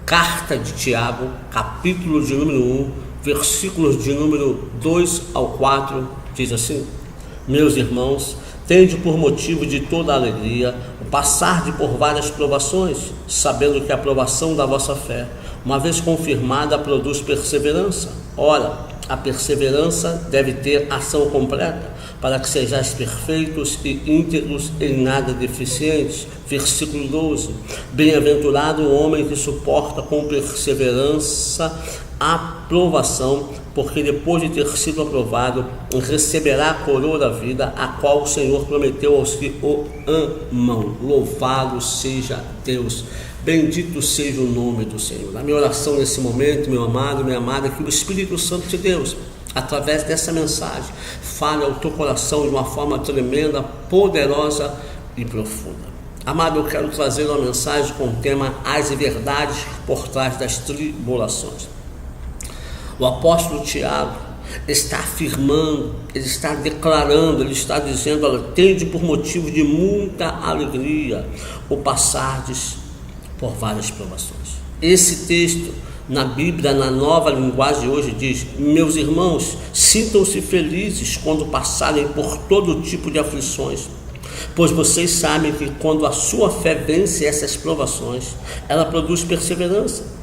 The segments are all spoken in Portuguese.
Carta de Tiago, capítulo de número 1, versículos de número 2 ao 4, diz assim: Meus irmãos, tende por motivo de toda alegria o passar por várias provações, sabendo que a provação da vossa fé, uma vez confirmada, produz perseverança. Ora, a perseverança deve ter ação completa, para que sejais perfeitos e íntegros, em nada deficientes. Versículo 12. Bem-aventurado o homem que suporta com perseverança a provação, porque depois de ter sido aprovado, receberá a coroa da vida, a qual o Senhor prometeu aos que o amam. Louvado seja Deus. Bendito seja o nome do Senhor. A minha oração nesse momento, meu amado, minha amada, é que o Espírito Santo de Deus, através dessa mensagem, fale ao teu coração de uma forma tremenda, poderosa e profunda. Amado, eu quero trazer uma mensagem com o tema As Verdades por Trás das Tribulações. O apóstolo Tiago está afirmando, ele está declarando, ele está dizendo: olha, tende por motivo de muita alegria o passardes por várias provações. Esse texto na Bíblia, na nova linguagem hoje, diz: meus irmãos, sintam-se felizes quando passarem por todo tipo de aflições, pois vocês sabem que quando a sua fé vence essas provações, ela produz perseverança.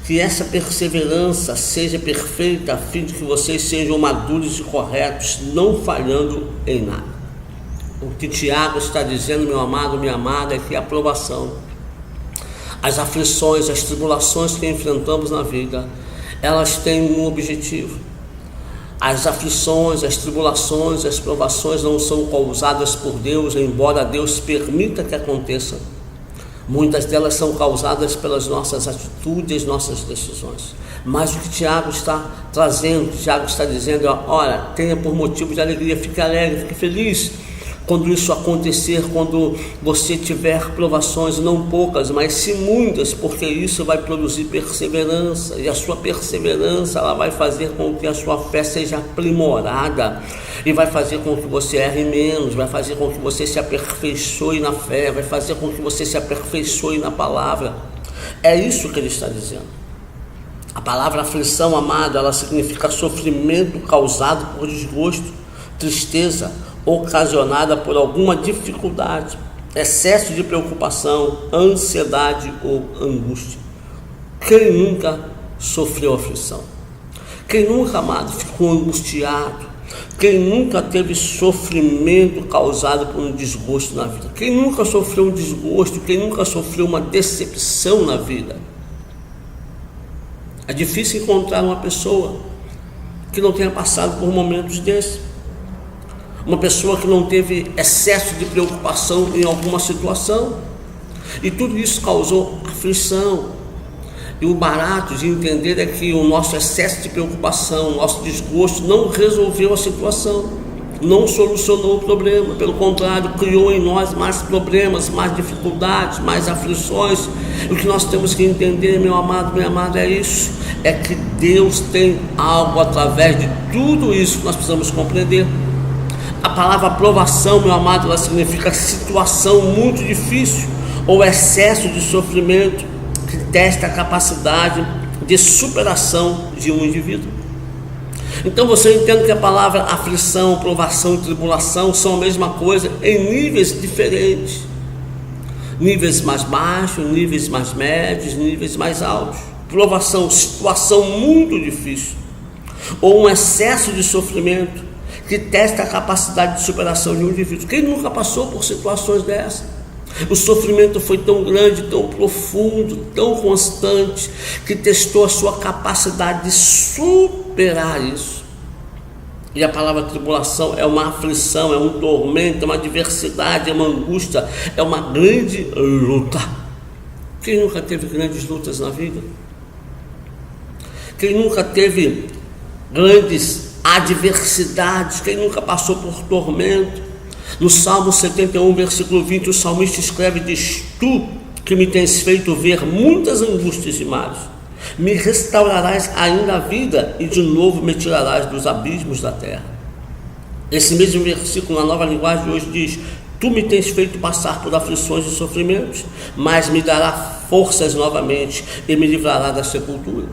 Que essa perseverança seja perfeita, a fim de que vocês sejam maduros e corretos, não falhando em nada. O que Tiago está dizendo, meu amado, minha amada, é que a provação, as aflições, as tribulações que enfrentamos na vida, elas têm um objetivo. As aflições, as tribulações, as provações não são causadas por Deus, embora Deus permita que aconteçam. Muitas delas são causadas pelas nossas atitudes, nossas decisões. Mas o que Tiago está trazendo, Tiago está dizendo: olha, tenha por motivo de alegria, fique alegre, fique feliz quando isso acontecer, quando você tiver provações, não poucas, mas sim muitas, porque isso vai produzir perseverança, e a sua perseverança, ela vai fazer com que a sua fé seja aprimorada, e vai fazer com que você erre menos, vai fazer com que você se aperfeiçoe na fé, vai fazer com que você se aperfeiçoe na palavra. É isso que ele está dizendo. A palavra aflição, amado, ela significa sofrimento causado por desgosto, tristeza, ocasionada por alguma dificuldade, excesso de preocupação, ansiedade ou angústia. Quem nunca sofreu aflição? Quem nunca, amado, ficou angustiado? Quem nunca teve sofrimento causado por um desgosto na vida? Quem nunca sofreu um desgosto? Quem nunca sofreu uma decepção na vida? É difícil encontrar uma pessoa que não tenha passado por momentos desses. Uma pessoa que não teve excesso de preocupação em alguma situação. E tudo isso causou aflição. E o barato de entender é que o nosso excesso de preocupação, o nosso desgosto não resolveu a situação, não solucionou o problema. Pelo contrário, criou em nós mais problemas, mais dificuldades, mais aflições. E o que nós temos que entender, meu amado, minha amada, é isso. É que Deus tem algo através de tudo isso que nós precisamos compreender. A palavra provação, meu amado, ela significa situação muito difícil ou excesso de sofrimento que testa a capacidade de superação de um indivíduo. Então você entende que a palavra aflição, provação e tribulação são a mesma coisa em níveis diferentes. Níveis mais baixos, níveis mais médios, níveis mais altos. Provação, situação muito difícil ou um excesso de sofrimento que testa a capacidade de superação de um indivíduo. Quem nunca passou por situações dessas? O sofrimento foi tão grande, tão profundo, tão constante, que testou a sua capacidade de superar isso. E a palavra tribulação é uma aflição, é um tormento, é uma adversidade, é uma angústia, é uma grande luta. Quem nunca teve grandes lutas na vida? Quem nunca teve grandes adversidades? Quem nunca passou por tormento? No Salmo 71, versículo 20, o salmista escreve: diz: tu que me tens feito ver muitas angústias e males, me restaurarás ainda a vida e de novo me tirarás dos abismos da terra. Esse mesmo versículo na nova linguagem de hoje diz: Tu me tens feito passar por aflições e sofrimentos, mas me dará forças novamente e me livrará da sepultura.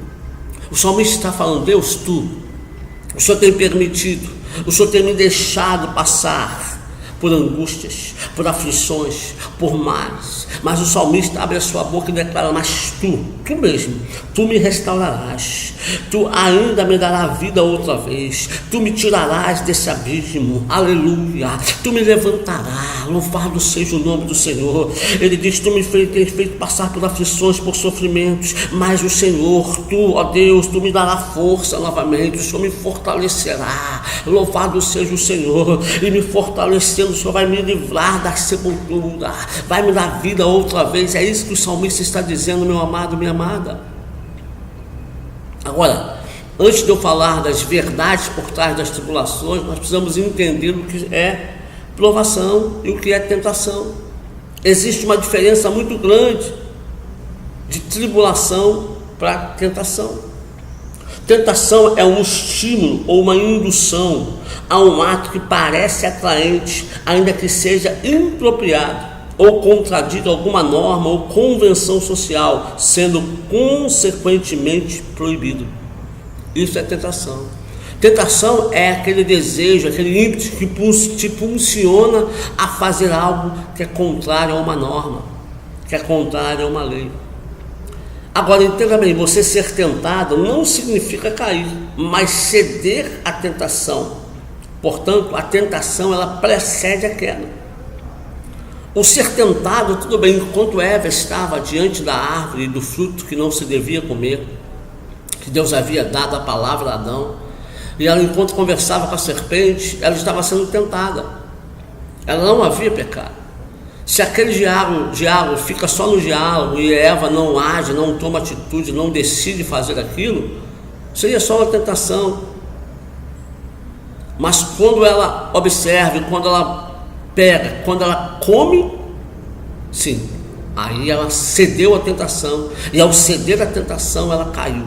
O salmista está falando: Deus, o Senhor tem permitido, o Senhor tem me deixado passar por angústias, por aflições, por males. Mas o salmista abre a sua boca e declara: mas tu mesmo, tu me restaurarás, tu ainda me darás vida outra vez, tu me tirarás desse abismo, aleluia, tu me levantarás, louvado seja o nome do Senhor. Ele diz: tu me tens feito passar por aflições, por sofrimentos, mas o Senhor, tu, ó Deus, tu me dará força novamente, o Senhor me fortalecerá, louvado seja o Senhor, e me fortalecendo, o Senhor vai me livrar da sepultura, vai me dar vida outra vez. É isso que o salmista está dizendo, meu amado, minha amada. Agora, antes de eu falar das verdades por trás das tribulações, nós precisamos entender o que é provação e o que é tentação. Existe uma diferença muito grande de tribulação para tentação. Tentação é um estímulo ou uma indução a um ato que parece atraente, ainda que seja inapropriado ou contradiz alguma norma ou convenção social, sendo consequentemente proibido. Isso é tentação. Tentação é aquele desejo, aquele ímpeto que te impulsiona a fazer algo que é contrário a uma norma, que é contrário a uma lei. Agora, entenda bem, você ser tentado não significa cair, mas ceder à tentação. Portanto, a tentação, ela precede a queda. O ser tentado, tudo bem, enquanto Eva estava diante da árvore do fruto que não se devia comer, que Deus havia dado a palavra a Adão, e ela, enquanto conversava com a serpente, ela estava sendo tentada. Ela não havia pecado. Se aquele diálogo fica só no diálogo e Eva não age, não toma atitude, não decide fazer aquilo, seria só uma tentação. Mas quando ela observa, quando ela pega, quando ela come, sim, aí ela cedeu à tentação, e ao ceder à tentação ela caiu,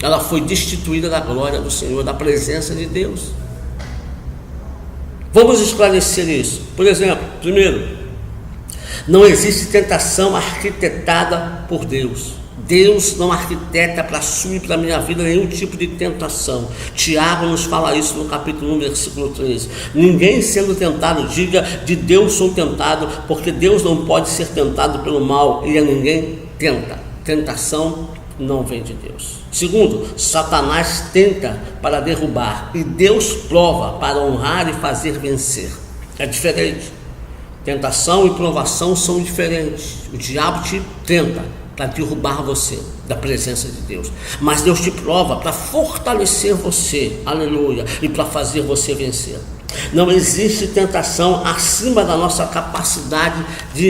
ela foi destituída da glória do Senhor, da presença de Deus. Vamos esclarecer isso. Por exemplo, primeiro, não existe tentação arquitetada por Deus. Deus não arquiteta para a sua e para a minha vida nenhum tipo de tentação. Tiago nos fala isso no capítulo 1, versículo 13. Ninguém sendo tentado diga: de Deus sou tentado, porque Deus não pode ser tentado pelo mal e a ninguém tenta. Tentação não vem de Deus. Segundo, Satanás tenta para derrubar e Deus prova para honrar e fazer vencer. É diferente. Tentação e provação são diferentes. O diabo te tenta para derrubar você da presença de Deus, mas Deus te prova para fortalecer você, aleluia, e para fazer você vencer. Não existe tentação acima da nossa capacidade de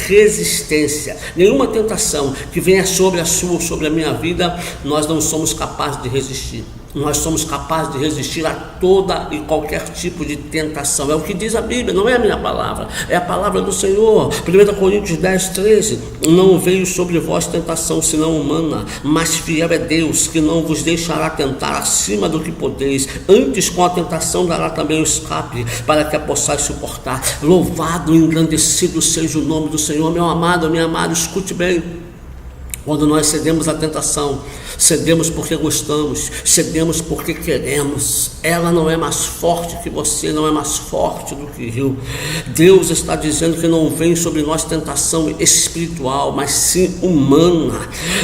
resistência. Nenhuma tentação que venha sobre a sua ou sobre a minha vida, nós não somos capazes de resistir. Nós somos capazes de resistir a toda e qualquer tipo de tentação. É o que diz a Bíblia, não é a minha palavra, é a palavra do Senhor. 1 Coríntios 10, 13. Não veio sobre vós tentação senão humana, mas fiel é Deus, que não vos deixará tentar acima do que podeis. Antes, com a tentação dará também o escape, para que a possais suportar. Louvado e engrandecido seja o nome do Senhor. Meu amado, minha amada, escute bem. Quando nós cedemos à tentação, cedemos porque gostamos, cedemos porque queremos. Ela não é mais forte que você, não é mais forte do que eu. Deus está dizendo que não vem sobre nós tentação espiritual, mas sim humana.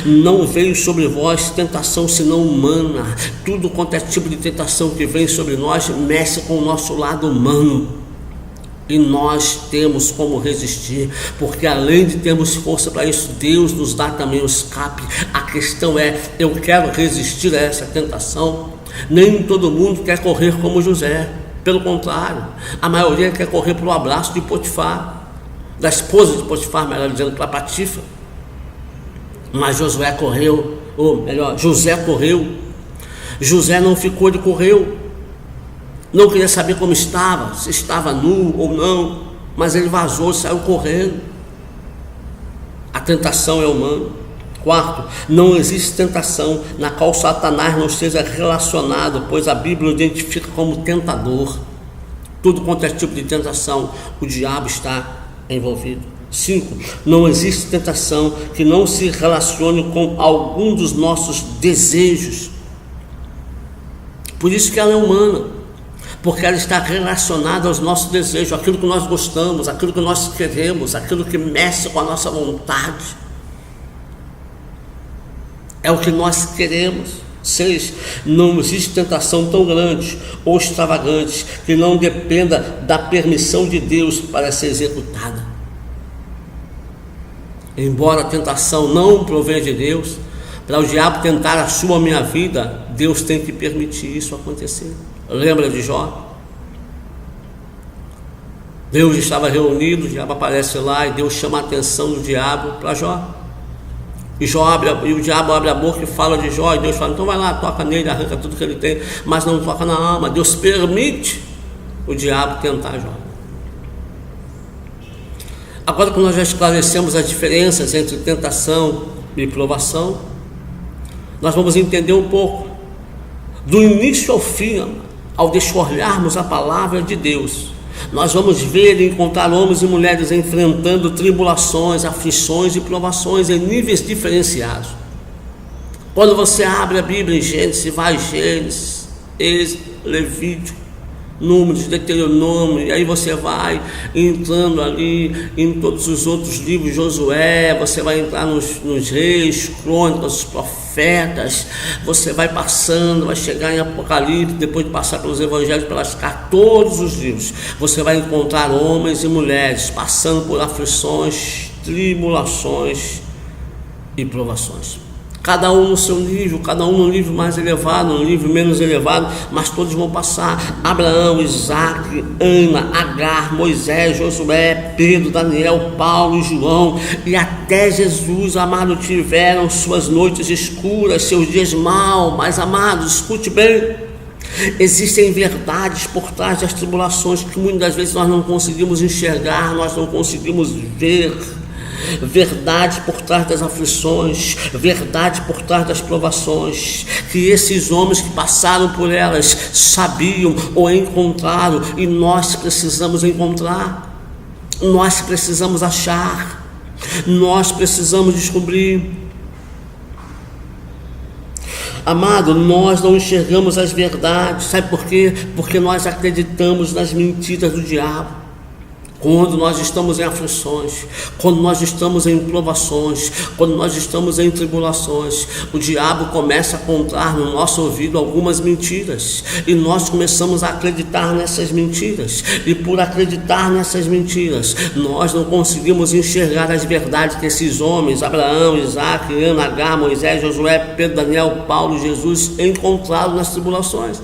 Não veio sobre vós tentação senão humana. Tudo quanto é tipo de tentação que vem sobre nós mexe com o nosso lado humano. E nós temos como resistir, porque além de termos força para isso, Deus nos dá também o escape. A questão é: eu quero resistir a essa tentação? Nem todo mundo quer correr como José, pelo contrário, a maioria quer correr para o abraço de Potifar, da esposa de Potifar, melhor dizendo, para Patifa. Mas Josué correu, ou melhor, José correu. José não ficou, ele correu. Não queria saber como estava, se estava nu ou não, mas ele vazou, saiu correndo. A tentação é humana. Quarto, não existe tentação na qual Satanás não esteja relacionado, pois a Bíblia o identifica como tentador. Tudo quanto é tipo de tentação, o diabo está envolvido. 5. Não existe tentação que não se relacione com algum dos nossos desejos. Por isso que ela é humana, porque ela está relacionada aos nossos desejos, aquilo que nós gostamos, aquilo que nós queremos, aquilo que mexe com a nossa vontade. É o que nós queremos. 6. Não existe tentação tão grande ou extravagante que não dependa da permissão de Deus para ser executada. Embora a tentação não provenha de Deus, para o diabo tentar a sua ou minha vida, Deus tem que permitir isso acontecer. Lembra de Jó? Deus estava reunido, o diabo aparece lá e Deus chama a atenção do diabo para Jó. E o diabo abre a boca e fala de Jó, e Deus fala, então vai lá, toca nele, arranca tudo que ele tem, mas não toca na alma. Deus permite o diabo tentar Jó. Agora que nós já esclarecemos as diferenças entre tentação e provação, nós vamos entender um pouco, do início ao fim, ao desfolharmos a palavra de Deus, nós vamos ver e encontrar homens e mulheres enfrentando tribulações, aflições e provações em níveis diferenciados. Quando você abre a Bíblia em Gênesis, vai Gênesis, Levítico, Números, Deuteronômio, e aí você vai entrando ali em todos os outros livros, Josué, você vai entrar nos reis, crônicas, os profetas, você vai passando, vai chegar em Apocalipse, depois de passar pelos evangelhos, pelas cartas, todos os livros, você vai encontrar homens e mulheres passando por aflições, tribulações e provações. Cada um no seu nível, cada um no nível mais elevado, no nível menos elevado, mas todos vão passar. Abraão, Isaac, Ana, Agar, Moisés, Josué, Pedro, Daniel, Paulo e João, e até Jesus, amado, tiveram suas noites escuras, seus dias maus. Mas, amados, escute bem, existem verdades por trás das tribulações que muitas das vezes nós não conseguimos enxergar, nós não conseguimos ver. Verdade por trás das aflições, verdade por trás das provações, que esses homens que passaram por elas sabiam ou encontraram, e nós precisamos encontrar, nós precisamos achar, nós precisamos descobrir. Amado, nós não enxergamos as verdades, sabe por quê? Porque nós acreditamos nas mentiras do diabo. Quando nós estamos em aflições, quando nós estamos em provações, quando nós estamos em tribulações, o diabo começa a contar no nosso ouvido algumas mentiras, e nós começamos a acreditar nessas mentiras, e por acreditar nessas mentiras, nós não conseguimos enxergar as verdades que esses homens, Abraão, Isaac, Ana, Agar, Moisés, Josué, Pedro, Daniel, Paulo, Jesus, encontraram nas tribulações.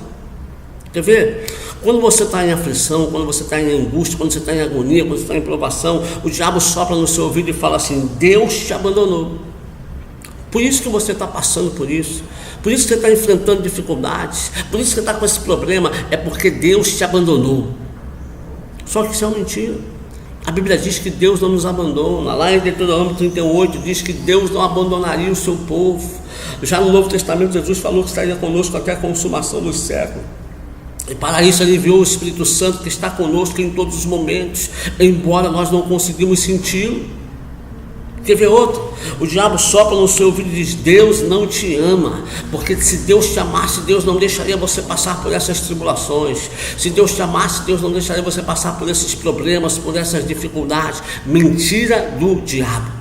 Quer ver? Quando você está em aflição, quando você está em angústia, quando você está em agonia, quando você está em provação, o diabo sopra no seu ouvido e fala assim: Deus te abandonou. Por isso que você está passando por isso, por isso que você está enfrentando dificuldades, por isso que você está com esse problema, é porque Deus te abandonou. Só que isso é uma mentira. A Bíblia diz que Deus não nos abandona. Lá em Deuteronômio 38 diz que Deus não abandonaria o seu povo. Já no Novo Testamento Jesus falou que estaria conosco até a consumação dos séculos. E para isso ele enviou o Espírito Santo, que está conosco em todos os momentos, embora nós não conseguimos senti-lo. Quer ver outro? O diabo sopra no seu ouvido e diz: Deus não te ama, porque se Deus te amasse, Deus não deixaria você passar por essas tribulações. Se Deus te amasse, Deus não deixaria você passar por esses problemas, por essas dificuldades. Mentira do diabo.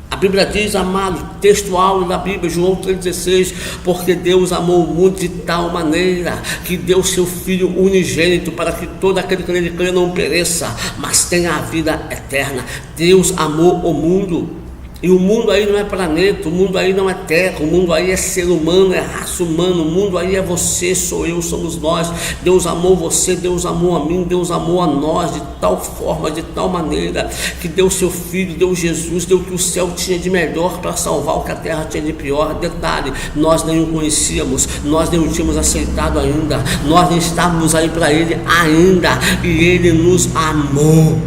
A Bíblia diz, amado, textual da Bíblia, João 3,16, porque Deus amou o mundo de tal maneira que deu seu Filho unigênito para que todo aquele que nele crê não pereça, mas tenha a vida eterna. Deus amou o mundo. E o mundo aí não é planeta, o mundo aí não é terra, o mundo aí é ser humano, é raça humana, o mundo aí é você, sou eu, somos nós. Deus amou você, Deus amou a mim, Deus amou a nós de tal forma, de tal maneira, que deu seu Filho, deu Jesus, deu o que o céu tinha de melhor para salvar o que a terra tinha de pior. Detalhe, nós nem o conhecíamos, nós nem o tínhamos aceitado ainda, nós nem estávamos aí para Ele ainda, e Ele nos amou.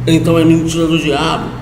Então é mentira do diabo.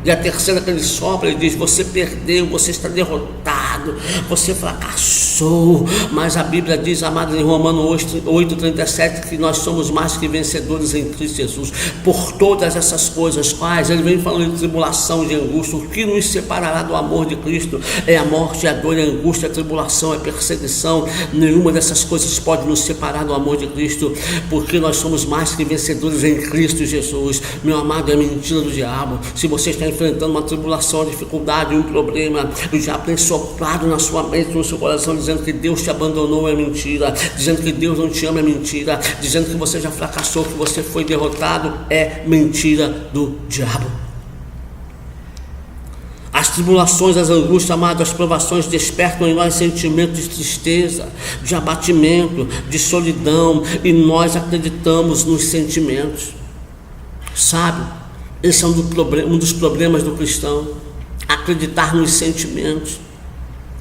E a terceira que ele sopra, ele diz: você perdeu, você está derrotado, amado, você fracassou, mas a Bíblia diz, amado, em Romanos 8:37, que nós somos mais que vencedores em Cristo Jesus, por todas essas coisas, quais ele vem falando de tribulação, de angústia. O que nos separará do amor de Cristo é a morte, a dor, a angústia, a tribulação, a perseguição. Nenhuma dessas coisas pode nos separar do amor de Cristo, porque nós somos mais que vencedores em Cristo Jesus. Meu amado, é mentira do diabo. Se você está enfrentando uma tribulação, uma dificuldade, um problema, o diabo tem soprado na sua mente, no seu coração, dizendo que Deus te abandonou, é mentira, dizendo que Deus não te ama, é mentira, dizendo que você já fracassou, que você foi derrotado, é mentira do diabo. As tribulações, as angústias, amado, as provações despertam em nós sentimentos de tristeza, de abatimento, de solidão, e nós acreditamos nos sentimentos. Sabe, esse é um dos problemas do cristão, acreditar nos sentimentos.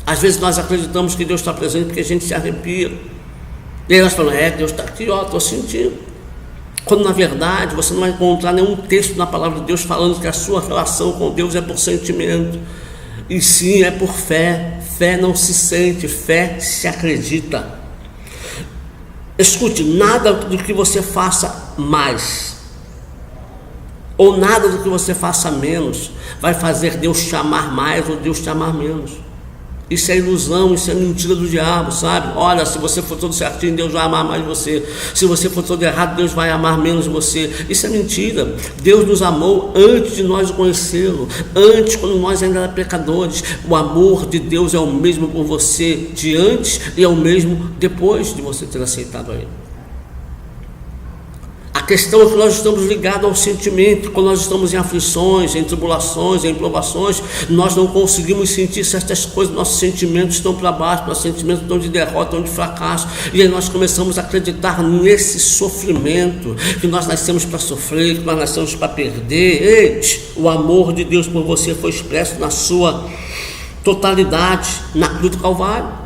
Às vezes nós acreditamos que Deus está presente porque a gente se arrepia, e aí nós falamos, Deus está aqui, estou sentindo. Quando na verdade você não vai encontrar nenhum texto na palavra de Deus falando que a sua relação com Deus é por sentimento, e sim é por fé. Fé não se sente, fé se acredita. Escute, nada do que você faça mais, ou nada do que você faça menos, vai fazer Deus te amar mais ou Deus te amar menos. Isso é ilusão, isso é mentira do diabo, sabe? Olha, se você for todo certinho, Deus vai amar mais você. Se você for todo errado, Deus vai amar menos você. Isso é mentira. Deus nos amou antes de nós o conhecê-lo, antes, quando nós ainda éramos pecadores. O amor de Deus é o mesmo por você de antes e é o mesmo depois de você ter aceitado a Ele. A questão é que nós estamos ligados ao sentimento. Quando nós estamos em aflições, em tribulações, em provações, nós não conseguimos sentir certas coisas, nossos sentimentos estão para baixo, nossos sentimentos estão de derrota, estão de fracasso, e aí nós começamos a acreditar nesse sofrimento, que nós nascemos para sofrer, que nós nascemos para perder. O amor de Deus por você foi expresso na sua totalidade, na cruz do Calvário.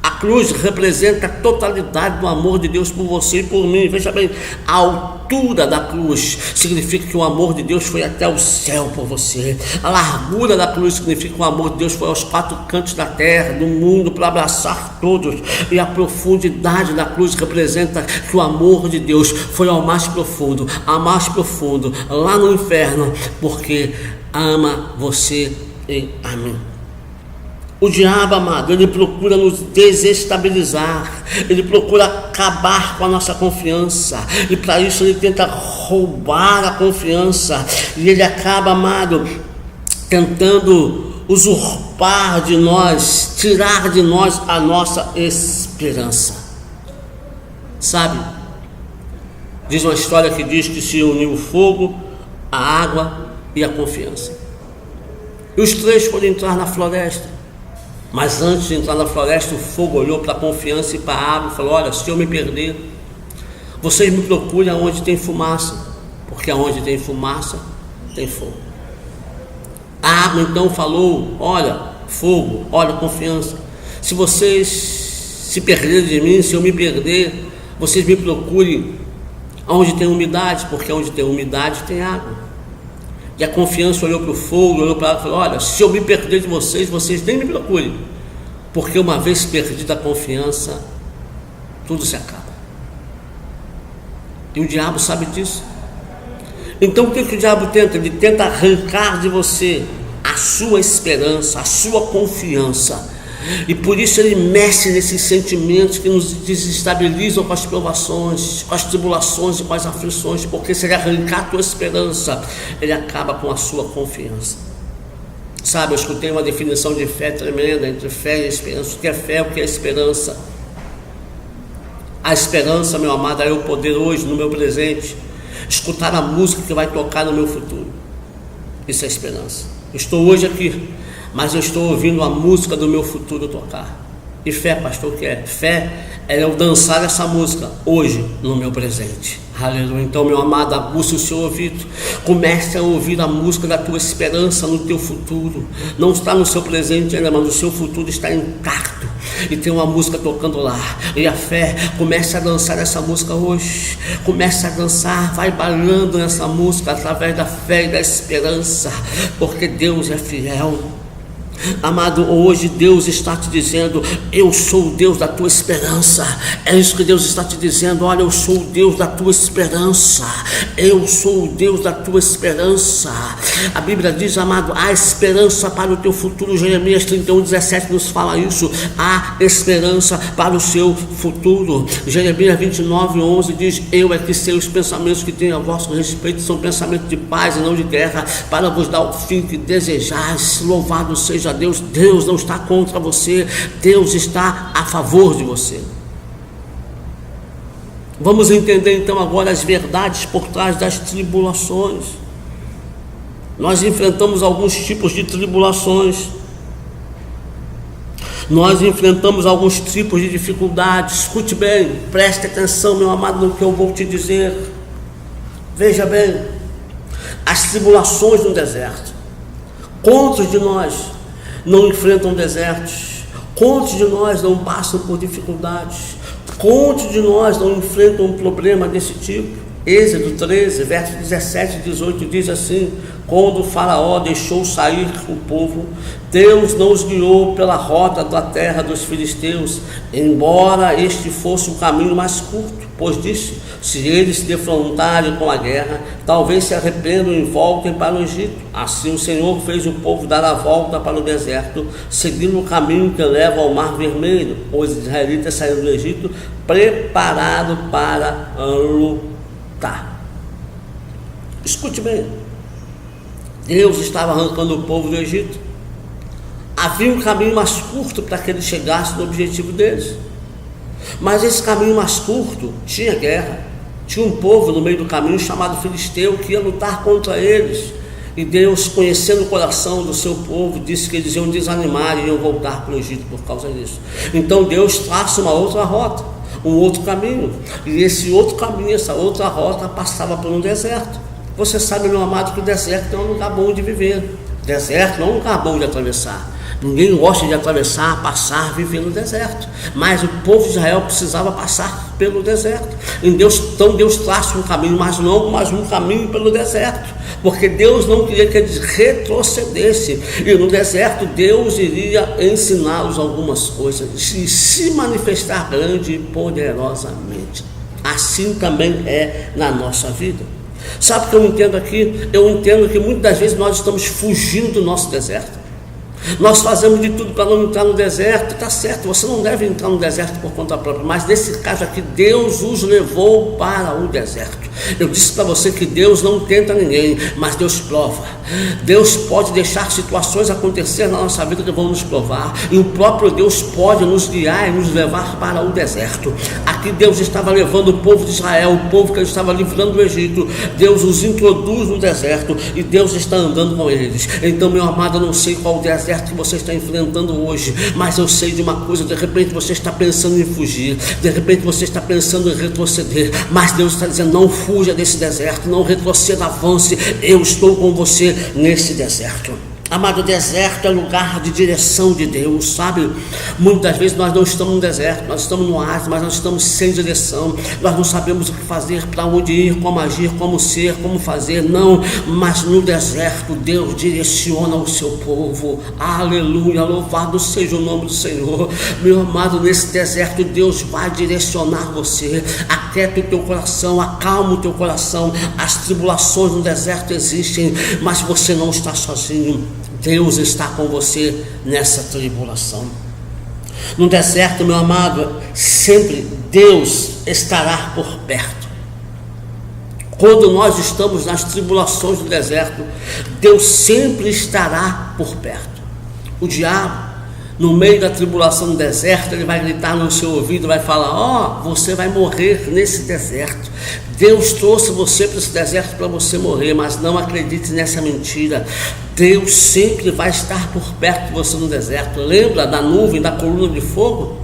A cruz representa a totalidade do amor de Deus por você e por mim. Veja bem, a altura da cruz significa que o amor de Deus foi até o céu por você. A largura da cruz significa que o amor de Deus foi aos quatro cantos da terra, do mundo, para abraçar todos. E a profundidade da cruz representa que o amor de Deus foi ao mais profundo, lá no inferno, porque ama você e a mim. O diabo, amado, ele procura nos desestabilizar, ele procura acabar com a nossa confiança, e para isso ele tenta roubar a confiança, e ele acaba, amado, tentando usurpar de nós, tirar de nós a nossa esperança. Sabe, diz uma história que diz que se uniu o fogo, a água e a confiança, e os três foram entrar na floresta. Mas antes de entrar na floresta, o fogo olhou para a confiança e para a água e falou: olha, se eu me perder, vocês me procurem onde tem fumaça, porque aonde tem fumaça, tem fogo. A água então falou: olha, fogo, olha, confiança, se vocês se perderem de mim, se eu me perder, vocês me procurem onde tem umidade, porque onde tem umidade tem água. E a confiança olhou para o fogo, olhou para a água e falou: olha, se eu me perder de vocês, vocês nem me procurem, porque uma vez perdida a confiança, tudo se acaba. E o diabo sabe disso. Então o que o diabo tenta? Ele tenta arrancar de você a sua esperança, a sua confiança. E por isso ele mexe nesses sentimentos que nos desestabilizam com as provações, com as tribulações e com as aflições, porque se ele arrancar a tua esperança, ele acaba com a sua confiança. Sabe, eu escutei uma definição de fé tremenda entre fé e esperança. O que é fé, o que é esperança? A esperança, meu amado, é eu poder hoje, no meu presente, escutar a música que vai tocar no meu futuro. Isso é esperança. Eu estou hoje aqui, mas eu estou ouvindo a música do meu futuro tocar. E fé, pastor, o que é? Fé é eu dançar essa música hoje no meu presente. Aleluia. Então, meu amado, aguça o seu ouvido, comece a ouvir a música da tua esperança no teu futuro. Não está no seu presente ainda, mas o seu futuro está intacto, e tem uma música tocando lá. E a fé, comece a dançar essa música hoje. Comece a dançar, vai bailando nessa música através da fé e da esperança, porque Deus é fiel. Amado, hoje Deus está te dizendo: eu sou o Deus da tua esperança. É isso que Deus está te dizendo: olha, eu sou o Deus da tua esperança. Eu sou o Deus da tua esperança. A Bíblia diz, amado, há esperança para o teu futuro. Jeremias 31:17 nos fala isso. Há esperança para o seu futuro. Jeremias 29:11 diz: eu é que sei os pensamentos que tenho a vosso respeito, são pensamentos de paz e não de guerra, para vos dar o fim que desejais. Louvado seja Deus. Deus não está contra você, Deus está a favor de você. Vamos entender então agora as verdades por trás das tribulações. Nós enfrentamos alguns tipos de tribulações. Nós enfrentamos alguns tipos de dificuldades. Escute bem, preste atenção, meu amado, no que eu vou te dizer. Veja bem, as tribulações no deserto. Quantos de nós não enfrentam desertos? Quantos de nós não passam por dificuldades? Quantos de nós não enfrentam um problema desse tipo? Êxodo 13, versos 17 e 18 diz assim: quando o faraó deixou sair o povo, Deus não os guiou pela rota da terra dos filisteus, embora este fosse um caminho mais curto, pois disse: se eles se defrontarem com a guerra, talvez se arrependam e voltem para o Egito. Assim o Senhor fez o povo dar a volta para o deserto, seguindo o caminho que leva ao Mar Vermelho. Os israelitas saíram do Egito preparados para lutar. Escute bem, Deus estava arrancando o povo do Egito. Havia um caminho mais curto para que eles chegassem no objetivo deles, mas esse caminho mais curto tinha guerra. Tinha um povo no meio do caminho chamado filisteu que ia lutar contra eles, e Deus, conhecendo o coração do seu povo, disse que eles iam desanimar e iam voltar para o Egito por causa disso. Então Deus traça uma outra rota, um outro caminho, e esse outro caminho, essa outra rota passava por um deserto. Você sabe, meu amado, que o deserto é um lugar bom de viver. Deserto não é um lugar bom de atravessar. Ninguém gosta de atravessar, passar, viver no deserto. Mas o povo de Israel precisava passar pelo deserto. Então Deus traça um caminho mais longo, mas um caminho pelo deserto. Porque Deus não queria que eles retrocedessem. E no deserto Deus iria ensiná-los algumas coisas e se manifestar grande e poderosamente. Assim também é na nossa vida. Sabe o que eu entendo aqui? Eu entendo que muitas das vezes nós estamos fugindo do nosso deserto. Nós fazemos de tudo para não entrar no deserto. Está certo, você não deve entrar no deserto por conta própria, mas nesse caso aqui Deus os levou para o deserto. Eu disse para você que Deus não tenta ninguém, mas Deus prova. Deus pode deixar situações acontecer na nossa vida que vão nos provar, e o próprio Deus pode nos guiar e nos levar para o deserto. Aqui Deus estava levando o povo de Israel, o povo que ele estava livrando do Egito. Deus os introduz no deserto e Deus está andando com eles. Então, meu amado, eu não sei qual o deserto que você está enfrentando hoje, mas eu sei de uma coisa: de repente você está pensando em fugir, de repente você está pensando em retroceder, mas Deus está dizendo: não fuja desse deserto, não retroceda, avance, eu estou com você nesse deserto. Amado, o deserto é lugar de direção de Deus, sabe? Muitas vezes nós não estamos no deserto, nós estamos no oásis, mas nós estamos sem direção. Nós não sabemos o que fazer, para onde ir, como agir, como ser, como fazer. Não, mas no deserto Deus direciona o seu povo. Aleluia, louvado seja o nome do Senhor. Meu amado, nesse deserto Deus vai direcionar você. Aquieta o teu coração, acalma o teu coração. As tribulações no deserto existem, mas você não está sozinho. Deus está com você nessa tribulação. No deserto, meu amado, sempre Deus estará por perto. Quando nós estamos nas tribulações do deserto, Deus sempre estará por perto. O diabo, no meio da tribulação do deserto, ele vai gritar no seu ouvido, vai falar: ó, você vai morrer nesse deserto. Deus trouxe você para esse deserto para você morrer, mas não acredite nessa mentira. Deus sempre vai estar por perto de você no deserto. Lembra da nuvem, da coluna de fogo?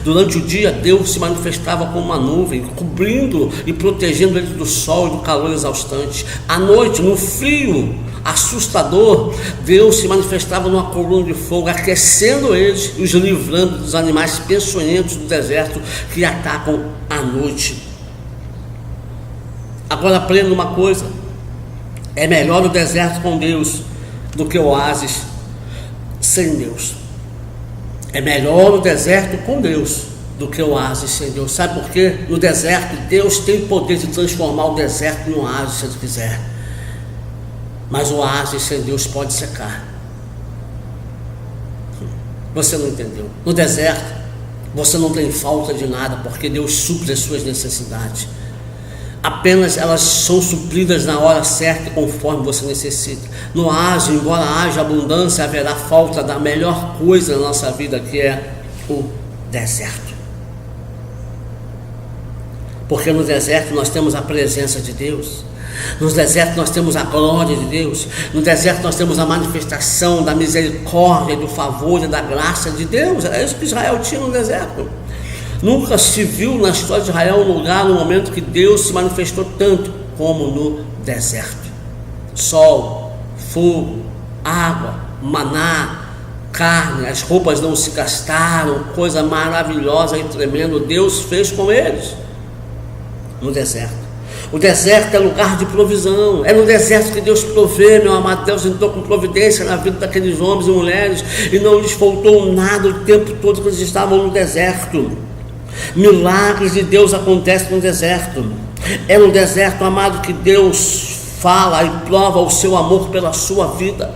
Durante o dia Deus se manifestava como uma nuvem, cobrindo e protegendo eles do sol e do calor exaustante. À noite, no frio assustador, Deus se manifestava numa coluna de fogo, aquecendo eles e os livrando dos animais peçonhentos do deserto que atacam à noite. Agora aprenda uma coisa: é melhor o deserto com Deus do que o oásis. sem Deus. É melhor o deserto com Deus do que o oásis sem Deus. Sabe por quê? No deserto, Deus tem poder de transformar o deserto em um oásis se Ele quiser. Mas o oásis sem Deus pode secar. Você não entendeu. No deserto, você não tem falta de nada, porque Deus supre as suas necessidades. Apenas elas são supridas na hora certa, conforme você necessita. No oásis, embora haja abundância, haverá falta da melhor coisa na nossa vida, que é o deserto. Porque no deserto nós temos a presença de Deus. No deserto nós temos a glória de Deus. No deserto nós temos a manifestação da misericórdia, do favor e da graça de Deus. Era isso que Israel tinha no deserto. Nunca se viu na história de Israel um lugar, no momento que Deus se manifestou tanto como no deserto. Sol, fogo, água, maná, carne, as roupas não se gastaram, coisa maravilhosa e tremenda Deus fez com eles no deserto. O deserto é lugar de provisão. É no deserto que Deus provê, meu amado. Deus entrou com providência na vida daqueles homens e mulheres e não lhes faltou nada o tempo todo que eles estavam no deserto. Milagres de Deus acontecem no deserto. É no deserto, amado, que Deus fala e prova o seu amor pela sua vida.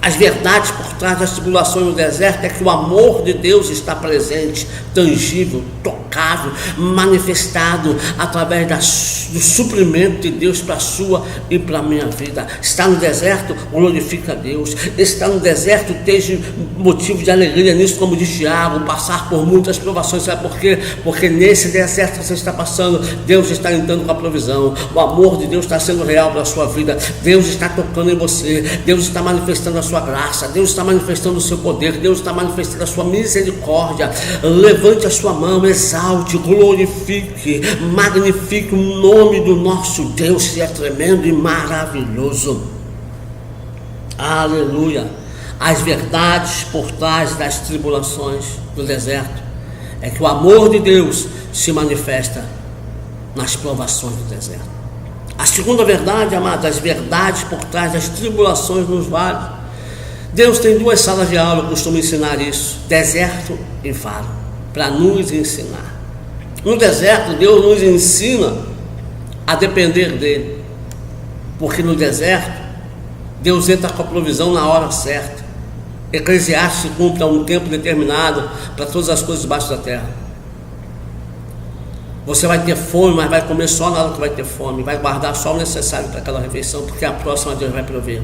As verdades por trás das tribulações no deserto é que o amor de Deus está presente, tangível, tocável, manifestado através do suprimento de Deus para a sua e para a minha vida. Está no deserto, glorifica a Deus. Está no deserto, esteja motivo de alegria nisso, como diz Tiago, passar por muitas provações. Sabe por quê? Porque nesse deserto que você está passando, Deus está entrando com a provisão. O amor de Deus está sendo real para a sua vida. Deus está tocando em você. Deus está manifestando a sua graça, Deus está manifestando o seu poder, Deus está manifestando a sua misericórdia. Levante a sua mão, exalte, glorifique, magnifique o nome do nosso Deus, que é tremendo e maravilhoso. Aleluia. As verdades por trás das tribulações do deserto é que o amor de Deus se manifesta nas provações do deserto. A segunda verdade, amado, as verdades por trás das tribulações nos vales. Deus tem duas salas de aula, eu costumo ensinar isso: deserto e vale, para nos ensinar. No deserto, Deus nos ensina a depender dele, porque no deserto, Deus entra com a provisão na hora certa. Eclesiastes se cumpre a um tempo determinado para todas as coisas debaixo da terra. Você vai ter fome, mas vai comer só na hora que vai ter fome, vai guardar só o necessário para aquela refeição, porque a próxima Deus vai prover.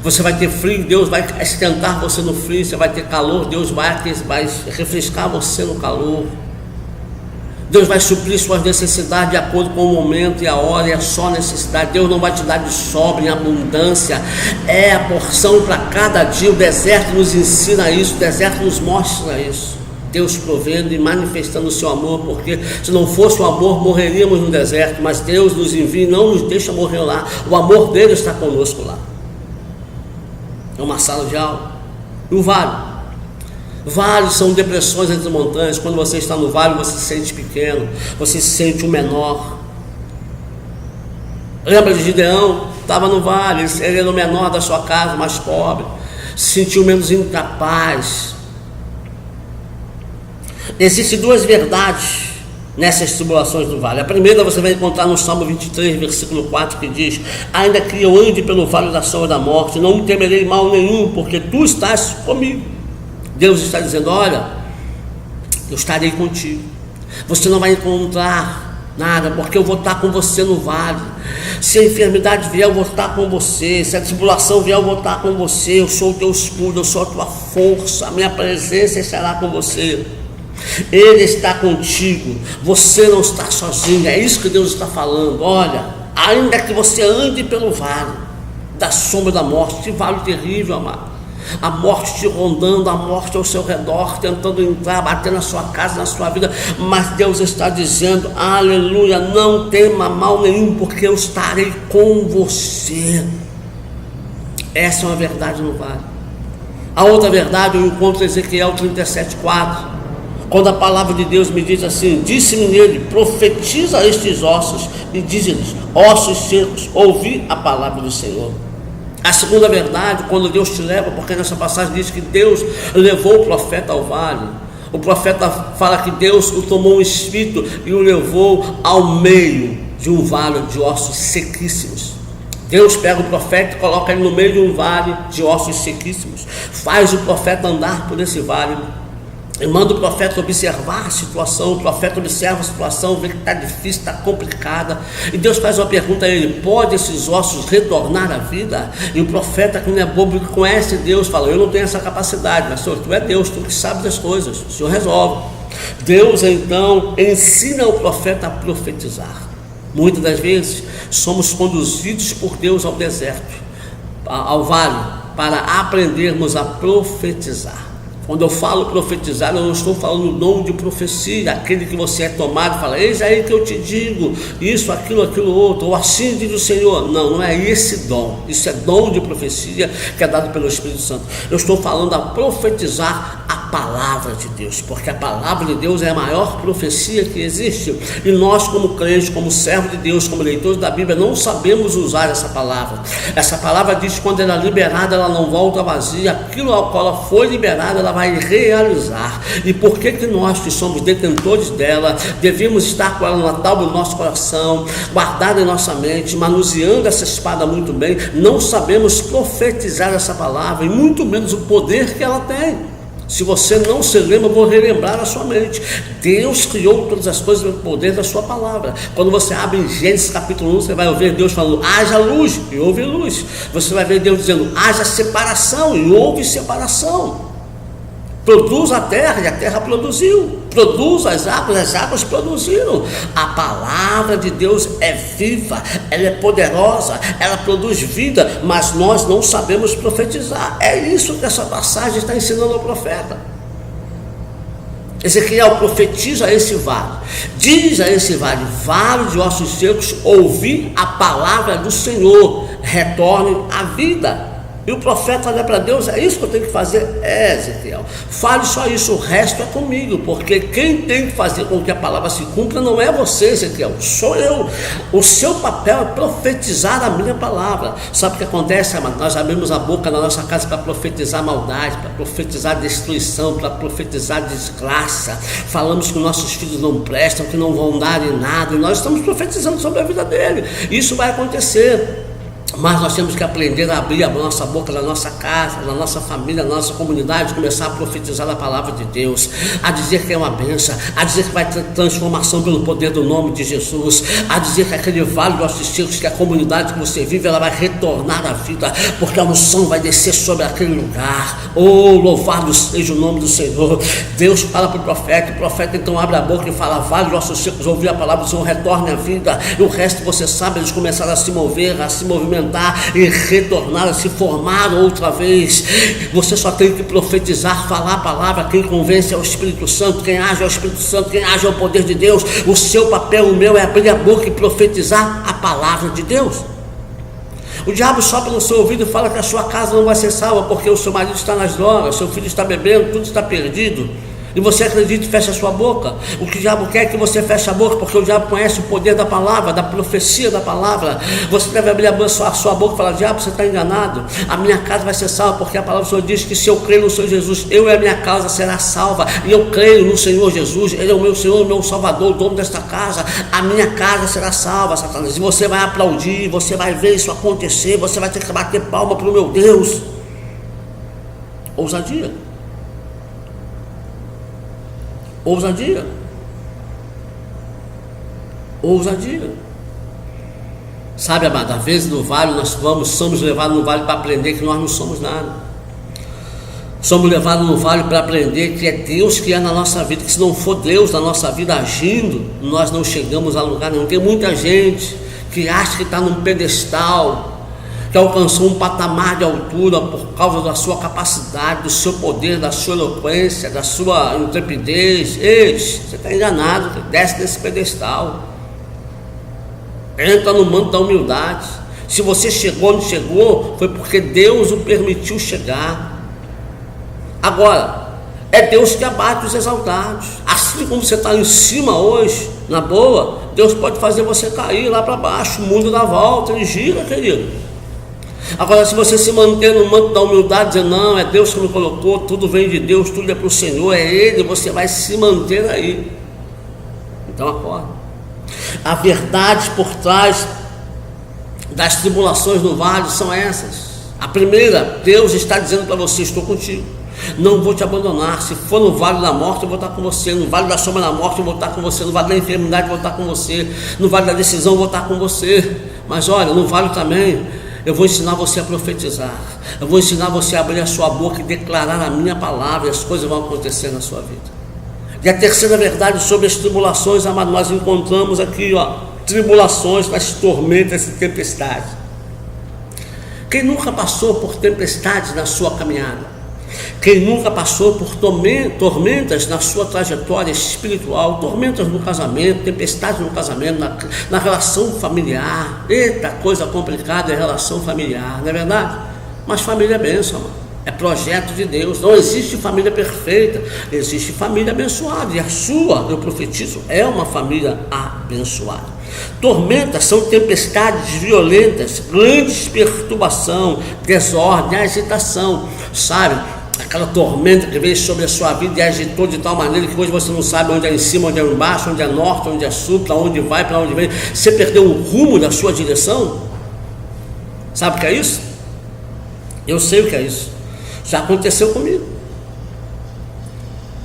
Você vai ter frio, Deus vai esquentar você no frio. Você vai ter calor, Deus vai refrescar você no calor. Deus vai suprir suas necessidades de acordo com o momento e a hora e a sua necessidade. Deus não vai te dar de sobra, em abundância. É a porção para cada dia. O deserto nos ensina isso, o deserto nos mostra isso. Deus provendo e manifestando o seu amor, porque se não fosse o amor, morreríamos no deserto. Mas Deus nos envia e não nos deixa morrer lá. O amor dele está conosco lá. É uma sala de aula. E o vale? Vales são depressões entre montanhas. Quando você está no vale, você se sente pequeno, você se sente o menor. Lembra de Gideão? Estava no vale, ele era o menor da sua casa, mais pobre, se sentiu menos incapaz. Existem duas verdades nessas tribulações do vale. A primeira você vai encontrar no Salmo 23, versículo 4, que diz: ainda que eu ande pelo vale da sombra da morte, não temerei mal nenhum, porque tu estás comigo. Deus está dizendo: olha, eu estarei contigo. Você não vai encontrar nada, porque eu vou estar com você no vale. Se a enfermidade vier, eu vou estar com você. Se a tribulação vier, eu vou estar com você. Eu sou o teu escudo, eu sou a tua força, a minha presença estará com você. Ele está contigo, você não está sozinho. É isso que Deus está falando. Olha, ainda que você ande pelo vale da sombra da morte, que vale terrível, amado, a morte te rondando, a morte ao seu redor, tentando entrar, bater na sua casa, na sua vida, mas Deus está dizendo: aleluia, não tema mal nenhum, porque eu estarei com você. Essa é uma verdade no vale. A outra verdade eu encontro em Ezequiel 37:4, quando a palavra de Deus me diz assim: disse-me nele, profetiza a estes ossos e diz-lhes: ossos secos, ouvi a palavra do Senhor. A segunda verdade, quando Deus te leva, porque nessa passagem diz que Deus levou o profeta ao vale. O profeta fala que Deus o tomou um espírito e o levou ao meio de um vale de ossos sequíssimos. Deus pega o profeta e coloca ele no meio de um vale de ossos sequíssimos. Faz o profeta andar por esse vale. E manda o profeta observar a situação. O profeta observa a situação, vê que está difícil, está complicada. E Deus faz uma pergunta a ele: pode esses ossos retornar à vida? E o profeta, que não é bobo, que conhece Deus, fala: eu não tenho essa capacidade, mas Senhor, tu é Deus, tu que sabe das coisas, o Senhor resolve. Deus então ensina o profeta a profetizar. Muitas das vezes somos conduzidos por Deus ao deserto, ao vale, para aprendermos a profetizar. Quando eu falo profetizar, eu não estou falando o dom de profecia, aquele que você é tomado e fala: eis aí que eu te digo, isso, aquilo outro, ou assim diz o Senhor. Não, não é esse dom. Isso é dom de profecia que é dado pelo Espírito Santo. Eu estou falando a profetizar a palavra de Deus, porque a palavra de Deus é a maior profecia que existe. E nós, como crentes, como servos de Deus, como leitores da Bíblia, não sabemos usar essa palavra. Essa palavra diz que quando ela é liberada, ela não volta vazia. Aquilo ao qual ela foi liberada, ela vai realizar. E por que nós, que somos detentores dela, devemos estar com ela na tábua do nosso coração, guardada em nossa mente, manuseando essa espada muito bem? Não sabemos profetizar essa palavra, e muito menos o poder que ela tem. Se você não se lembra, eu vou relembrar a sua mente. Deus criou todas as coisas pelo poder da sua palavra. Quando você abre em Gênesis capítulo 1, você vai ouvir Deus falando: haja luz, e houve luz. Você vai ver Deus dizendo: haja separação, e houve separação. Produz a terra, e a terra produziu. Produz as águas produziram. A palavra de Deus é viva, ela é poderosa, ela produz vida, mas nós não sabemos profetizar. É isso que essa passagem está ensinando ao profeta. Ezequiel profetiza esse vale, diz a esse vale: vale de ossos secos, ouvi a palavra do Senhor, retorne à vida. E o profeta olha para Deus: é isso que eu tenho que fazer? É, Ezequiel, fale só isso, o resto é comigo, porque quem tem que fazer com que a palavra se cumpra não é você, Ezequiel, sou eu. O seu papel é profetizar a minha palavra. Sabe o que acontece, amado? Nós abrimos a boca na nossa casa para profetizar maldade, para profetizar destruição, para profetizar desgraça. Falamos que nossos filhos não prestam, que não vão dar em nada, e nós estamos profetizando sobre a vida dele. Isso vai acontecer. Mas nós temos que aprender a abrir a nossa boca na nossa casa, na nossa família, na nossa comunidade, começar a profetizar a palavra de Deus, a dizer que é uma bênção, a dizer que vai ter transformação pelo poder do nome de Jesus, a dizer que aquele vale de ossos secos, que a comunidade que você vive, ela vai retornar à vida, porque a unção vai descer sobre aquele lugar. Oh, louvado seja o nome do Senhor. Deus fala para o profeta então abre a boca e fala: vale de ossos secos, ouvir a palavra do Senhor, retorne à vida. E o resto você sabe, eles começaram a se mover, a se movimentar e retornar, a se formar outra vez. Você só tem que profetizar, falar a palavra. Quem convence é o Espírito Santo, quem age é o Espírito Santo, quem age é o poder de Deus. O seu papel, o meu, é abrir a boca e profetizar a palavra de Deus. O diabo sopra no seu ouvido e fala que a sua casa não vai ser salva porque o seu marido está nas drogas, seu filho está bebendo, tudo está perdido. E você acredita e fecha a sua boca. O que o diabo quer é que você feche a boca, porque o diabo conhece o poder da palavra, da profecia da palavra. Você deve abrir a sua boca e falar: diabo, você está enganado, a minha casa vai ser salva, porque a palavra do Senhor diz que se eu creio no Senhor Jesus, eu e a minha casa será salva. E eu creio no Senhor Jesus, Ele é o meu Senhor, o meu Salvador, o dono desta casa. A minha casa será salva, Satanás. E você vai aplaudir, você vai ver isso acontecer, você vai ter que bater palma para o meu Deus. Ousadia. Ousadia. Ousadia. Sabe, amado, às vezes no vale nós somos levados no vale para aprender que nós não somos nada. Somos levados no vale para aprender que é Deus que é na nossa vida, que se não for Deus na nossa vida agindo, nós não chegamos a lugar nenhum. Tem muita gente que acha que está num pedestal, que alcançou um patamar de altura por causa da sua capacidade, do seu poder, da sua eloquência, da sua intrepidez. Ei, você está enganado, desce desse pedestal, entra no manto da humildade. Se você chegou ou não chegou, foi porque Deus o permitiu chegar. Agora, é Deus que abate os exaltados. Assim como você está em cima hoje, na boa, Deus pode fazer você cair lá para baixo. O mundo dá volta, ele gira, querido. Agora, se você se manter no manto da humildade, dizer, não, é Deus que me colocou, tudo vem de Deus, tudo é para o Senhor, é Ele, você vai se manter aí. Então acorda. A verdade por trás das tribulações no vale são essas. A primeira, Deus está dizendo para você, estou contigo, não vou te abandonar. Se for no vale da morte, eu vou estar com você. No vale da sombra da morte, eu vou estar com você. No vale da enfermidade, eu vou estar com você. No vale da decisão, eu vou estar com você. Mas olha, no vale também, eu vou ensinar você a profetizar. Eu vou ensinar você a abrir a sua boca e declarar a minha palavra, e as coisas vão acontecer na sua vida. E a terceira verdade sobre as tribulações, amado, nós encontramos aqui, tribulações, nas tormentas e tempestades. Quem nunca passou por tempestades na sua caminhada? Quem nunca passou por tormentas na sua trajetória espiritual, tormentas no casamento, tempestades no casamento, na relação familiar? Eita, coisa complicada é a relação familiar, não é verdade? Mas família é bênção, mano. É projeto de Deus. Não existe família perfeita, existe família abençoada, e a sua, eu profetizo, é uma família abençoada. Tormentas são tempestades violentas, grandes perturbação, desordem, agitação, sabe? Aquela tormenta que veio sobre a sua vida e agitou de tal maneira que hoje você não sabe onde é em cima, onde é embaixo, onde é norte, onde é sul, para onde vai, para onde vem. Você perdeu o rumo da sua direção. Sabe o que é isso? Eu sei o que é isso. Já aconteceu comigo.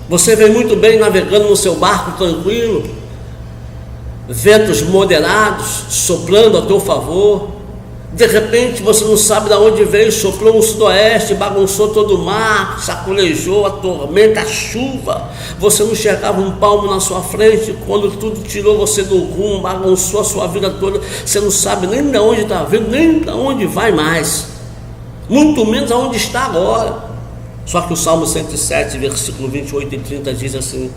Você vem muito bem navegando no seu barco tranquilo, ventos moderados soprando a teu favor. De repente você não sabe de onde veio, soprou um sudoeste, bagunçou todo o mar, sacolejou a tormenta, a chuva. Você não enxergava um palmo na sua frente, quando tudo tirou você do rumo, bagunçou a sua vida toda. Você não sabe nem de onde está vindo, nem de onde vai mais, muito menos aonde está agora. Só que o Salmo 107, versículo 28 e 30 diz assim: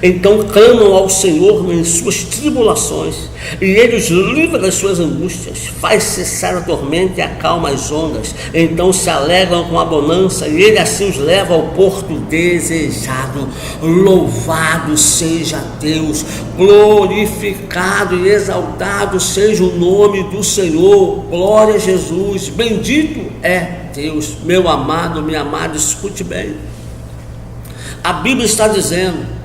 então clamam ao Senhor nas suas tribulações, e Ele os livra das suas angústias, faz cessar a tormenta e acalma as ondas. Então se alegram com a bonança, e Ele assim os leva ao porto desejado. Louvado seja Deus, glorificado e exaltado seja o nome do Senhor. Glória a Jesus, bendito é Deus. Meu amado, minha amada, escute bem. A Bíblia está dizendo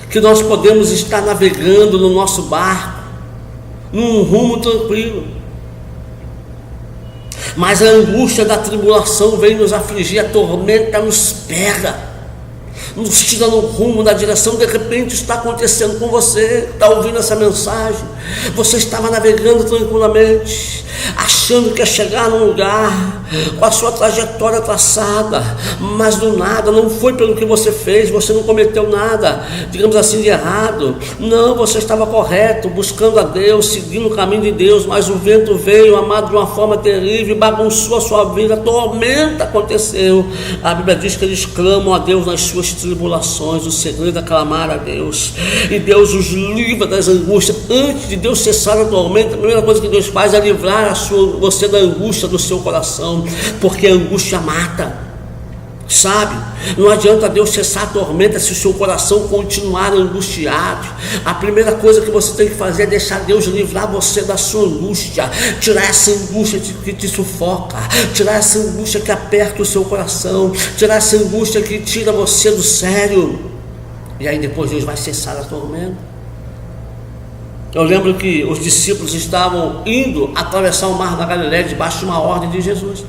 que nós podemos estar navegando no nosso barco, num rumo tranquilo, mas a angústia da tribulação vem nos afligir, a tormenta nos pega, nos tira no rumo da direção. De repente está acontecendo com você, está ouvindo essa mensagem, você estava navegando tranquilamente, achando que ia chegar num lugar, com a sua trajetória traçada, mas do nada, não foi pelo que você fez, você não cometeu nada, digamos assim, de errado, não, você estava correto, buscando a Deus, seguindo o caminho de Deus, mas o vento veio, amado, de uma forma terrível, bagunçou a sua vida, a tormenta aconteceu. A Bíblia diz que eles clamam a Deus nas suas tribulações. O segredo é clamar a Deus, e Deus os livra das angústias. Antes de Deus cessar a tormenta, a primeira coisa que Deus faz é livrar você da angústia do seu coração, porque a angústia mata, sabe? Não adianta Deus cessar a tormenta se o seu coração continuar angustiado. A primeira coisa que você tem que fazer é deixar Deus livrar você da sua angústia, tirar essa angústia que te sufoca, tirar essa angústia que aperta o seu coração, tirar essa angústia que tira você do sério, e aí depois Deus vai cessar a tormenta. Eu lembro que os discípulos estavam indo atravessar o mar da Galileia debaixo de uma ordem de Jesus.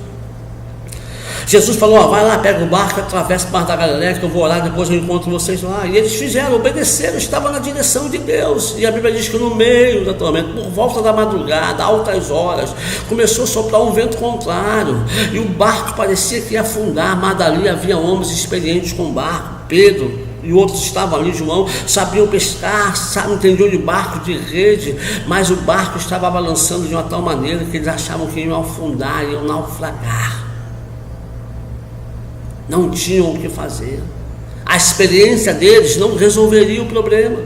Jesus falou: vai lá, pega o barco, atravessa o mar da Galileia, que eu vou orar, depois eu encontro vocês lá. E eles fizeram, obedeceram, estavam na direção de Deus. E a Bíblia diz que no meio da tormenta, por volta da madrugada, altas horas, começou a soprar um vento contrário, e o barco parecia que ia afundar. Mas dali havia homens experientes com barco, Pedro e outros estavam ali, João, sabiam pescar, entendiam de barco, de rede, mas o barco estava balançando de uma tal maneira que eles achavam que iam afundar, iam naufragar. Não tinham o que fazer. A experiência deles não resolveria o problema.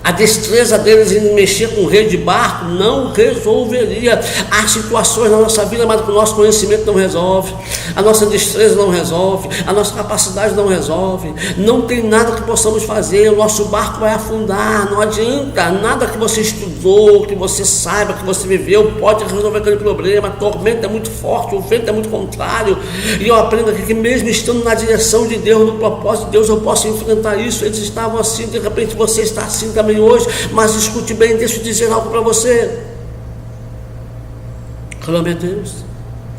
A destreza deles em mexer com rede de barco não resolveria. Há situações na nossa vida, mas que o nosso conhecimento não resolve, a nossa destreza não resolve, a nossa capacidade não resolve. Não tem nada que possamos fazer, o nosso barco vai afundar. Não adianta, nada que você estudou, que você saiba, que você viveu, pode resolver aquele problema. A tormenta é muito forte, o vento é muito contrário. E eu aprendo aqui que mesmo estando na direção de Deus, no propósito de Deus, eu posso enfrentar isso. Eles estavam assim, de repente você está assim também hoje, mas escute bem, deixa eu dizer algo para você. Clame a Deus.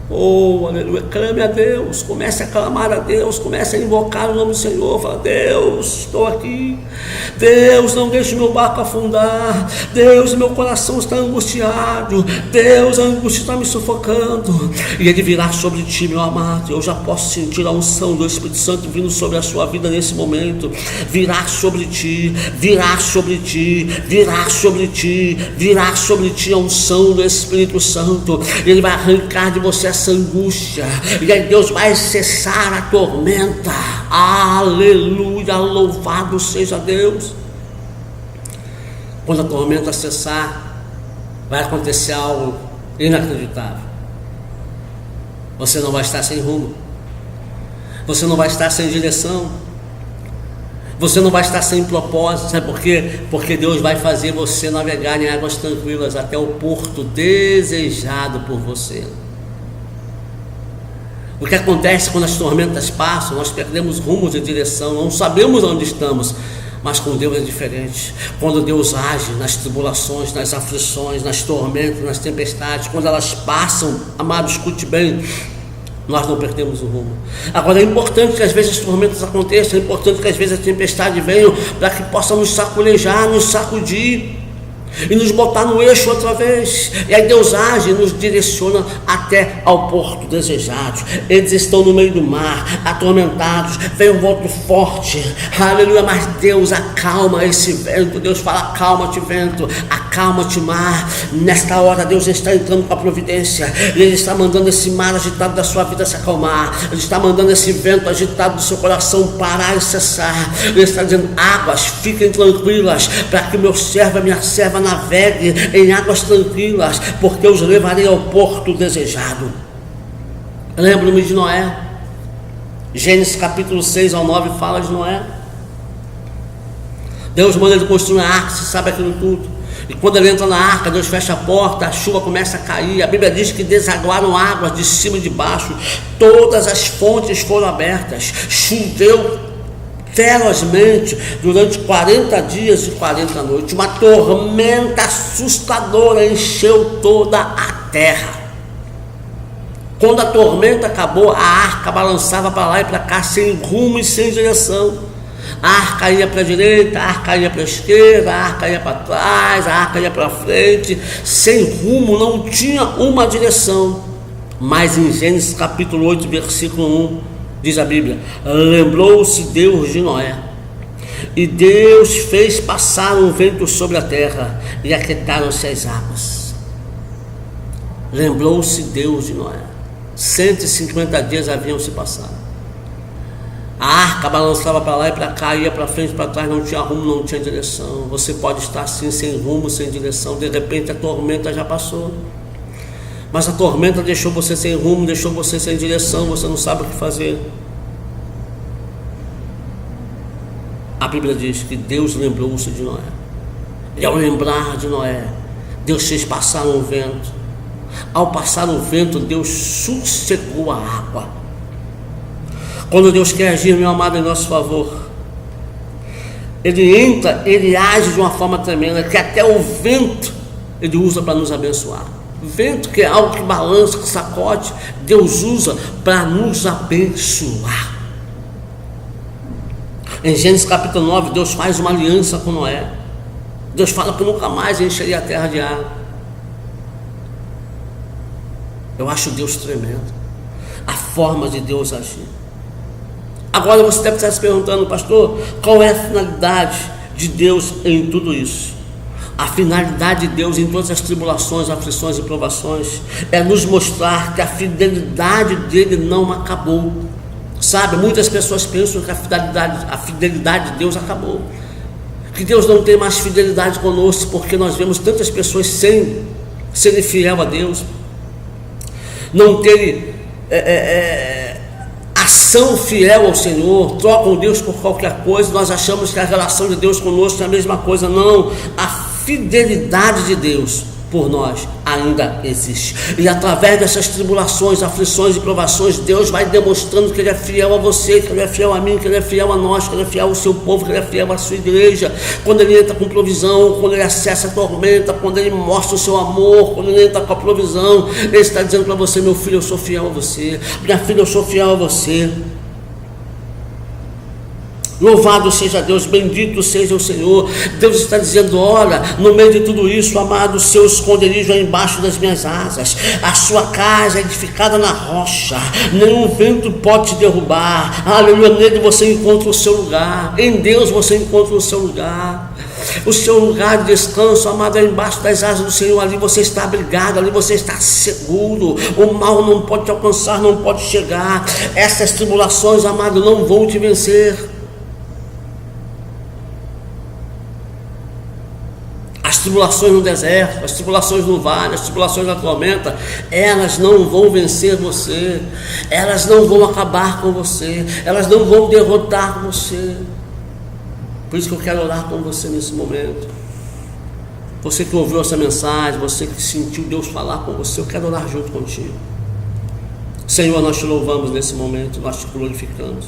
Oh, aleluia, clame a Deus, comece a clamar a Deus, comece a invocar o nome do Senhor. Fala: Deus, estou aqui. Deus, não deixe meu barco afundar. Deus, meu coração está angustiado. Deus, a angústia está me sufocando. E Ele virá sobre ti, meu amado. Eu já posso sentir a unção do Espírito Santo vindo sobre a sua vida nesse momento. Virá sobre ti, virá sobre ti, virá sobre ti, virá sobre ti a unção do Espírito Santo. Ele vai arrancar de você essa angústia, e aí Deus vai cessar a tormenta. Aleluia, louvado seja Deus. Quando a tormenta cessar, vai acontecer algo inacreditável. Você não vai estar sem rumo, você não vai estar sem direção, você não vai estar sem propósito. Sabe por quê? Porque Deus vai fazer você navegar em águas tranquilas até o porto desejado por você. O que acontece quando as tormentas passam? Nós perdemos rumo de direção, não sabemos onde estamos, mas com Deus é diferente. Quando Deus age nas tribulações, nas aflições, nas tormentas, nas tempestades, quando elas passam, amado, escute bem, nós não perdemos o rumo. Agora é importante que às vezes as tormentas aconteçam, é importante que às vezes a tempestade venha, para que possa nos sacolejar, nos sacudir e nos botar no eixo outra vez. E aí Deus age e nos direciona até ao porto desejado. Eles estão no meio do mar, atormentados, vem um vento forte, aleluia, mas Deus acalma esse vento. Deus fala: acalma-te, vento, acalma-te, mar. Nesta hora Deus está entrando com a providência, e Ele está mandando esse mar agitado da sua vida se acalmar. Ele está mandando esse vento agitado do seu coração parar e cessar. Ele está dizendo: águas, fiquem tranquilas, para que meu servo e minha serva navegue em águas tranquilas, porque eu os levarei ao porto desejado. Lembro-me de Noé. Gênesis capítulo 6 ao 9 fala de Noé. Deus manda ele construir uma arca, você sabe aquilo tudo. E quando ele entra na arca, Deus fecha a porta, a chuva começa a cair. A Bíblia diz que desaguaram águas de cima e de baixo, todas as fontes foram abertas, choveu ferozmente durante 40 dias e 40 noites. Uma tormenta assustadora encheu toda a terra. Quando a tormenta acabou, a arca balançava para lá e para cá, sem rumo e sem direção. A arca ia para a direita, a arca ia para a esquerda, a arca ia para trás, a arca ia para frente, sem rumo, não tinha uma direção. Mas em Gênesis capítulo 8, versículo 1, diz a Bíblia: lembrou-se Deus de Noé, e Deus fez passar um vento sobre a terra, e aquietaram-se as águas. Lembrou-se Deus de Noé. 150 dias haviam se passado. A arca balançava para lá e para cá, ia para frente, para trás, não tinha rumo, não tinha direção. Você pode estar assim, sem rumo, sem direção. De repente a tormenta já passou, mas a tormenta deixou você sem rumo, deixou você sem direção, você não sabe o que fazer. A Bíblia diz que Deus lembrou-se de Noé. E ao lembrar de Noé, Deus fez passar um vento. Ao passar o vento, Deus sossegou a água. Quando Deus quer agir, meu amado, em nosso favor, Ele entra, Ele age de uma forma tremenda, que até o vento Ele usa para nos abençoar. Vento, que é algo que balança, que sacode, Deus usa para nos abençoar. Em Gênesis capítulo 9, Deus faz uma aliança com Noé. Deus fala que nunca mais encheria a terra de água. Eu acho Deus tremendo, a forma de Deus agir. Agora você deve estar se perguntando: pastor, qual é a finalidade de Deus em tudo isso? A finalidade de Deus em todas as tribulações, aflições e provações é nos mostrar que a fidelidade dele não acabou. Sabe, muitas pessoas pensam que a fidelidade de Deus acabou, que Deus não tem mais fidelidade conosco, porque nós vemos tantas pessoas sem serem fiel a Deus, não terem ação fiel ao Senhor, trocam Deus por qualquer coisa. Nós achamos que a relação de Deus conosco é a mesma coisa. Não, a fidelidade de Deus por nós ainda existe, e através dessas tribulações, aflições e provações, Deus vai demonstrando que Ele é fiel a você, que Ele é fiel a mim, que Ele é fiel a nós, que Ele é fiel ao seu povo, que Ele é fiel à sua igreja. Quando Ele entra com provisão, quando Ele acessa a tormenta, quando Ele mostra o seu amor, quando Ele entra com a provisão, Ele está dizendo para você: meu filho, eu sou fiel a você, minha filha, eu sou fiel a você. Louvado seja Deus, bendito seja o Senhor. Deus está dizendo: olha, no meio de tudo isso, amado, o seu esconderijo é embaixo das minhas asas, a sua casa é edificada na rocha, nenhum vento pode te derrubar. Aleluia, nele você encontra o seu lugar, em Deus você encontra o seu lugar. O seu lugar de descanso, amado, é embaixo das asas do Senhor. Ali você está abrigado, ali você está seguro. O mal não pode te alcançar, não pode chegar. Essas tribulações, amado, não vão te vencer. As tribulações no deserto, as tribulações no vale, as tribulações na tormenta, elas não vão vencer você, elas não vão acabar com você, elas não vão derrotar você. Por isso que eu quero orar com você nesse momento. Você que ouviu essa mensagem, você que sentiu Deus falar com você, eu quero orar junto contigo. Senhor, nós te louvamos nesse momento, nós te glorificamos,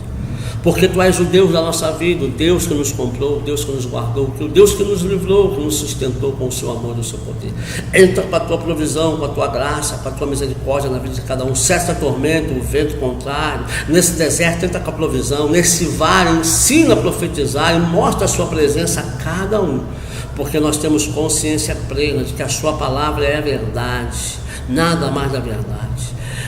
porque Tu és o Deus da nossa vida, o Deus que nos comprou, o Deus que nos guardou, o Deus que nos livrou, que nos sustentou com o Seu amor e o Seu poder. Entra com a Tua provisão, com a Tua graça, com a Tua misericórdia na vida de cada um. Cessa a tormenta, o vento contrário. Nesse deserto, entra com a provisão. Nesse vale, ensina a profetizar e mostra a Sua presença a cada um, porque nós temos consciência plena de que a Sua palavra é a verdade, nada mais da verdade.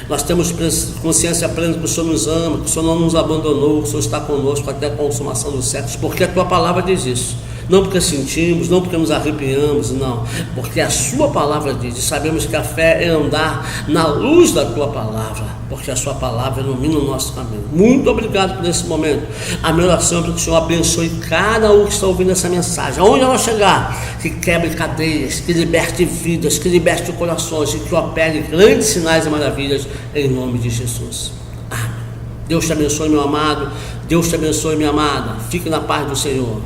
Nós temos consciência plena que o Senhor nos ama, que o Senhor não nos abandonou, que o Senhor está conosco até a consumação dos séculos, porque a Tua palavra diz isso. Não porque sentimos, não porque nos arrepiamos, não, porque a Sua palavra diz, e sabemos que a fé é andar na luz da Tua palavra, porque a Sua palavra ilumina o nosso caminho. Muito obrigado por esse momento. A minha oração é para que o Senhor abençoe cada um que está ouvindo essa mensagem, aonde ela chegar, que quebre cadeias, que liberte vidas, que liberte corações, e que opere grandes sinais e maravilhas, em nome de Jesus. Amém. Deus te abençoe, meu amado. Deus te abençoe, minha amada. Fique na paz do Senhor.